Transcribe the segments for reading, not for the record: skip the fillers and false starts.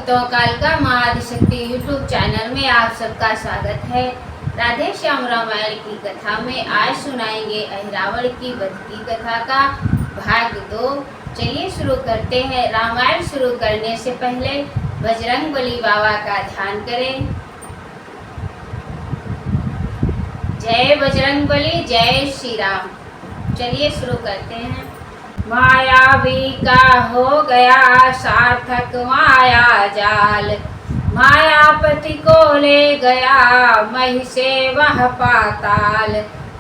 भक्तों, कालिका माँ Adishakti YouTube channel में आप सबका स्वागत है। राधे श्याम रामायण की कथा में आज सुनाएंगे अहिरावण की वध की कथा का भाग 2। चलिए शुरू करते हैं। रामायण शुरू करने से पहले बजरंगबली बाबा का ध्यान करें। जय बजरंगबली, जय श्री राम। चलिए शुरू करते हैं। मायावी का हो गया सार्थक माया जाल, मायापति को ले गया मही से वह पाताल।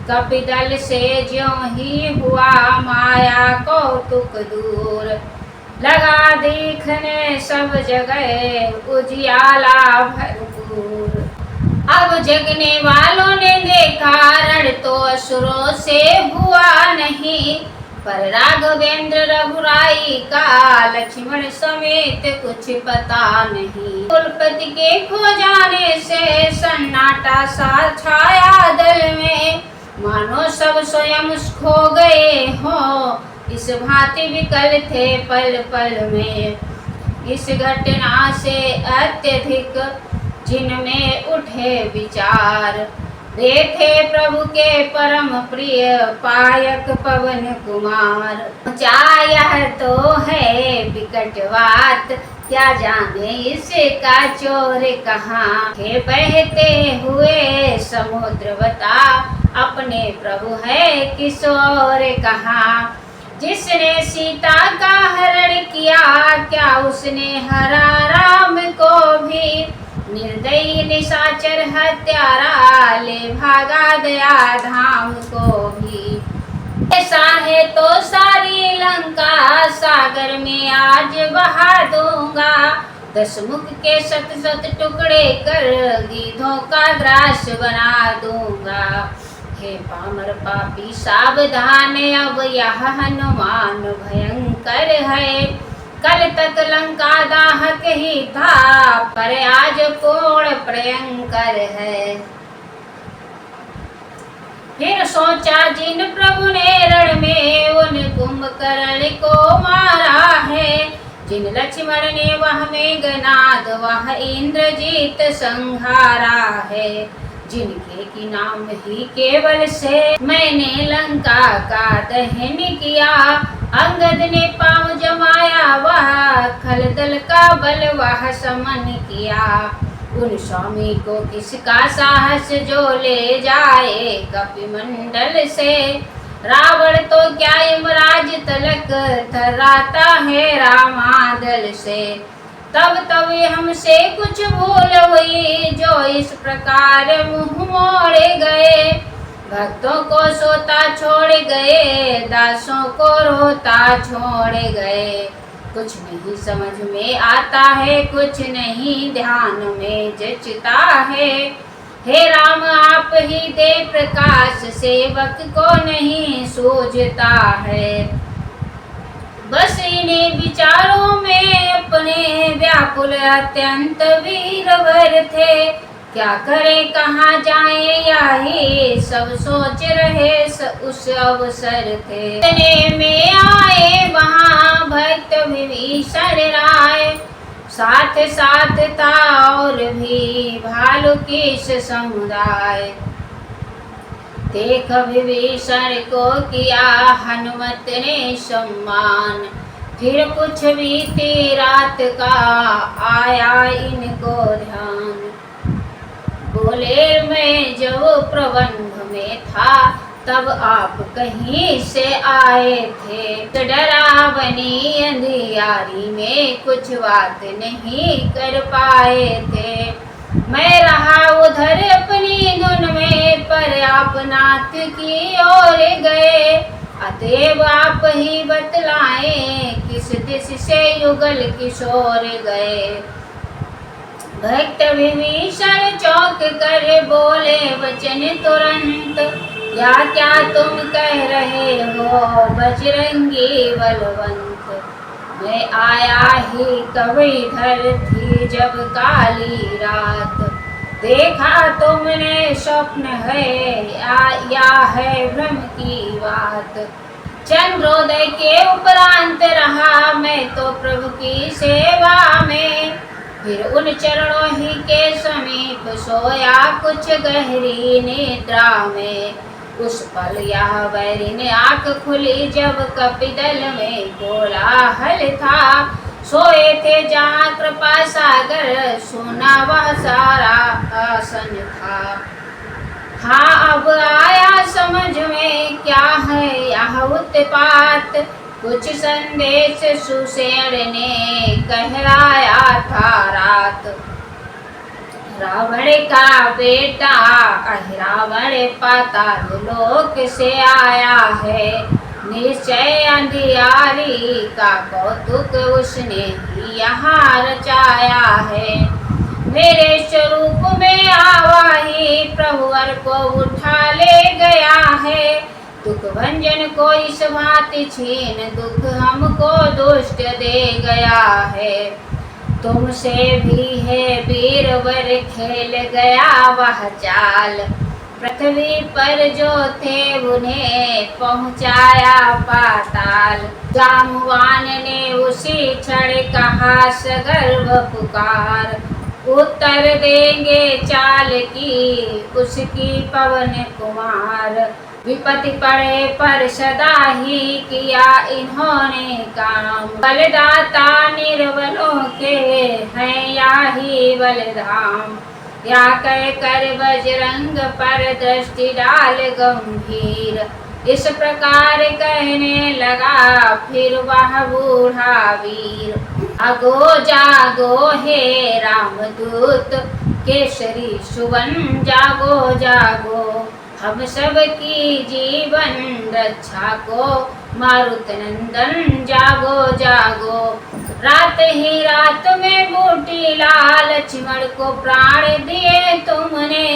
कपिदल से ज्यों ही हुआ माया कौतुक दूर, लगा देखने सब जगह उजियाला भरपूर। अब जगने वालों ने देखा रण तो असुरों से हुआ नहीं, पर राघवेंद्र रघुराई का लक्ष्मण समेत कुछ पता नहीं। कुलपति के खो जाने से सन्नाटा सा छाया दल में, मानो सब स्वयं खो गए हो इस भांति विकल थे पल पल में। इस घटना से अत्यधिक जिनमें उठे विचार, वे थे प्रभु के परम प्रिय पायक पवन कुमार। यह तो है विकट बात, क्या जाने इसका चोर कहाँ। थे बहते हुए समुद्र बता, अपने प्रभु है किशोर कहाँ। जिसने सीता का हरण किया, क्या उसने हरा राम को भी। निर्दयी निशाचर हत्यारा ले भागा दया धाम को भी। ऐसा है तो सारी लंका सागर में आज बहा दूंगा, 10 मुख के 7 टुकड़े कर गीधों का ग्रास बना दूंगा। हे पामर पापी सावधान, अब यह हनुमान भयंकर है। कल तक लंका दाहक ही था, पर आज कोण भयंकर है। फिर सोचा जिन प्रभु ने रण में उन कुंभकर्ण को मारा है, जिन लक्ष्मण ने वह मेघनाद वह इंद्रजीत संहारा है। जिनके की नाम ही केवल से मैंने लंका का दहन किया, अंगद ने पांव जमाया वह खलदल का बल वह समन किया। उन स्वामी को किसका साहस जो ले जाए कपिमंडल से, रावण तो क्या यमराज तलक थर्राता है रामादल से। तब हमसे कुछ भूल हुई जो इस प्रकार मुँह मोड़े गए। भक्तों को सोता छोड़ गए, दासों को रोता छोड़ गए। कुछ नहीं समझ में आता है, कुछ नहीं ध्यान में जचता है। हे राम आप ही दे प्रकाश, सेवक को नहीं सूझता है। बस इन्हीं विचारों में अपने व्याकुल अत्यंत वीरवर थे। क्या करें कहाँ जाएं यही सब सोच रहे उस अवसर थे। में आए वहाँ भक्त विभीषण राय, साथ साथ था और भी भालू किस समुदाय। देख विभीषण को किया हनुमत ने सम्मान, फिर कुछ बीती रात का आया इनको ध्यान। बोले मैं जब प्रबंध में था, तब आप कहीं से आए थे। डरावनी अंधियारी में कुछ बात नहीं कर पाए थे। मैं रहा उधर अपनी धुन में, पर आप नाथ की ओर गए। अतएव आप ही बतलाएं किस दिश से युगल किशोर गए। भक्त विभीषण चौंक कर बोले वचन तुरंत, या क्या तुम कह रहे हो बजरंगी बलवंत। मैं आया ही कब इधर थी जब काली रात, देखा तुमने स्वप्न है या है भ्रम की बात। चंद्रोदय के उपरांत रहा मैं तो प्रभु की सेवा में, के समीप सोया कुछ गहरी निद्रा में। उस पल यह बैरी ने आंख खुली जब कपिदल में कोलाहल था। सोए थे जहाँ कृपा सागर सुना वह सारा आसन था। हाँ अब आया समझ में क्या है यह उत्पात। कुछ संदेश सुषेण ने कहलाया था रात। रावण का बेटा अहिरावण पाताल लोक से आया है। निश्चय अंधियारी का कौतुक उसने ही यहाँ रचाया है। मेरे स्वरूप में आवाही प्रभुवर को उठा ले गया है। दुख भंजन को इस भांति छीन दुख हमको दुष्ट दे गया है। तुमसे भी है वीरवर खेल गया वह चाल। पृथ्वी पर जो थे उन्हें पहुंचाया पाताल। जामवान ने उसी क्षण कहा सगर्व पुकार। उत्तर देंगे चाल की उसकी पवन कुमार। विपत्ति पड़े पर सदा ही किया इन्होंने काम। बलदाता निर्बलों के हैं या ही बलधाम। या कह कर बजरंग पर दृष्टि डाल गंभीर। इस प्रकार कहने लगा फिर वह बूढ़ा वीर। अगो जागो हे रामदूत केसरी सुवन जागो जागो। हम सब की जीवन रक्षा को मारुत नंदन जागो जागो। रात ही रात में बूटी लाल लक्ष्मण को प्राण दिए तुमने।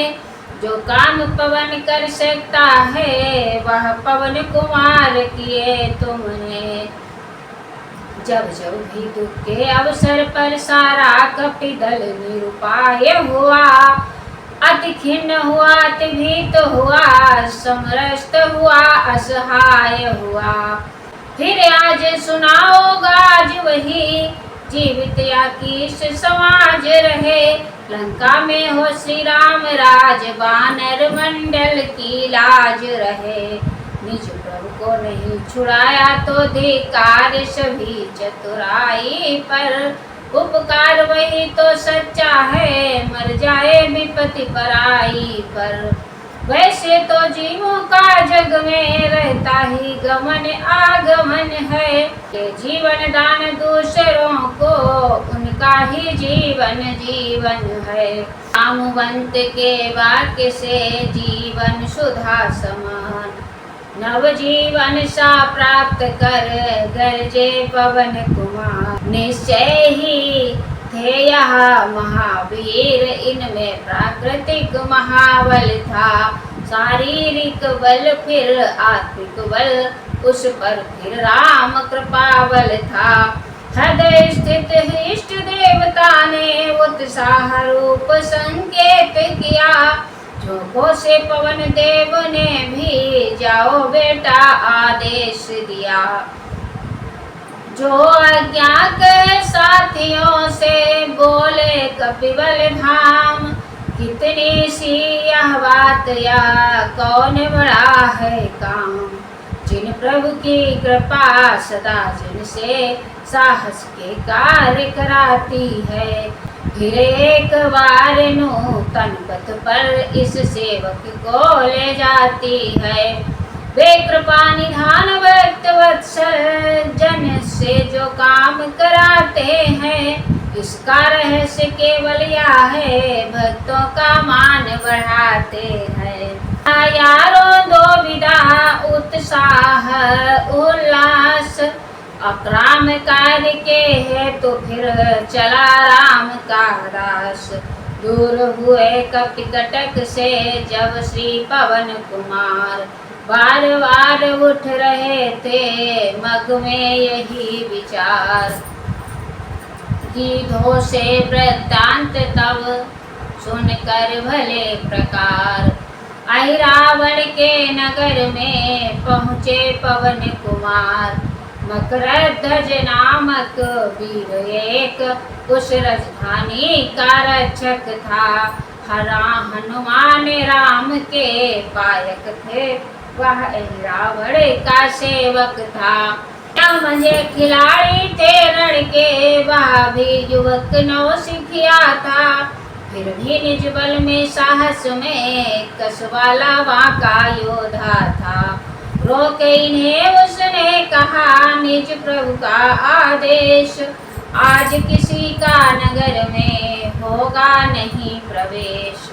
जो काम पवन कर सकता है वह पवन कुमार किए तुमने। जब जब भी दुख के अवसर पर सारा कपिदल निरुपाय हुआ। अति खिन्न हुआ अति भीत हुआ समरस्त हुआ असहाय हुआ। फिर आज सुनाओगा आज वही जीवित या किस समाज रहे। लंका में हो श्री राम राज वानर मंडल की लाज रहे। निज प्रभु को नहीं छुड़ाया तो धिक्कार सभी चतुराई पर। उपकार वही तो सच्चा है मर जाए विपत्ति पराई पर। वैसे तो जीवों का जग में रहता ही गमन आगमन है। ये जीवन दान दूसरों को उनका ही जीवन जीवन है। कामवंत के वाक्य से जीवन सुधा समान। नव जीवन सा प्राप्त कर गरजे पवन कुमार। निश्चय ही थे यह महावीर इनमें प्राकृतिक महाबल था। शारीरिक बल फिर आत्मिक बल उस पर फिर राम कृपा बल था। हृदय स्थित इष्ट देवता ने उत्साह रूप संकेत किया। झोंकों से पवन देव ने भी जाओ बेटा आदेश दिया। जो अज्ञात साथियों से बोले कपिबल धाम। कितनी सी यह बात या कौन बड़ा है काम। जिन प्रभु की कृपा सदा जिनसे साहस के कार्य कराती है। फिर एक बार नूतन पथ पर इस सेवक को ले जाती है। वे कृपा निधान भक्त वत्सल जन से जो काम कराते हैं। इसका रहस्य केवल यह है भक्तों का मान बढ़ाते हैं। यारों दो विदा उत्साह उल्लास। अक्राम कार्य के है तो फिर चला राम का दास। दूर हुए कपिकटक से जब श्री पवन कुमार। बार बार उठ रहे थे मग में यही विचार। गीधों से वृत्तांत तब सुनकर भले प्रकार। अहिरावण के नगर में पहुँचे पवन कुमार। मकरध्वज नामक वीर एक उस राजधानी का रक्षक था। हरा हनुमान राम के पायक थे, वह रावण का सेवक था। मुझे खिलाड़ी थे रण के, वह भी युवक नौसिखिया था। फिर भी निज बल में साहस में कसवाला वहाँ का योद्धा था। रोके इन्हें उसने कहा निज प्रभु का आदेश, आज किसी का नगर में होगा नहीं प्रवेश।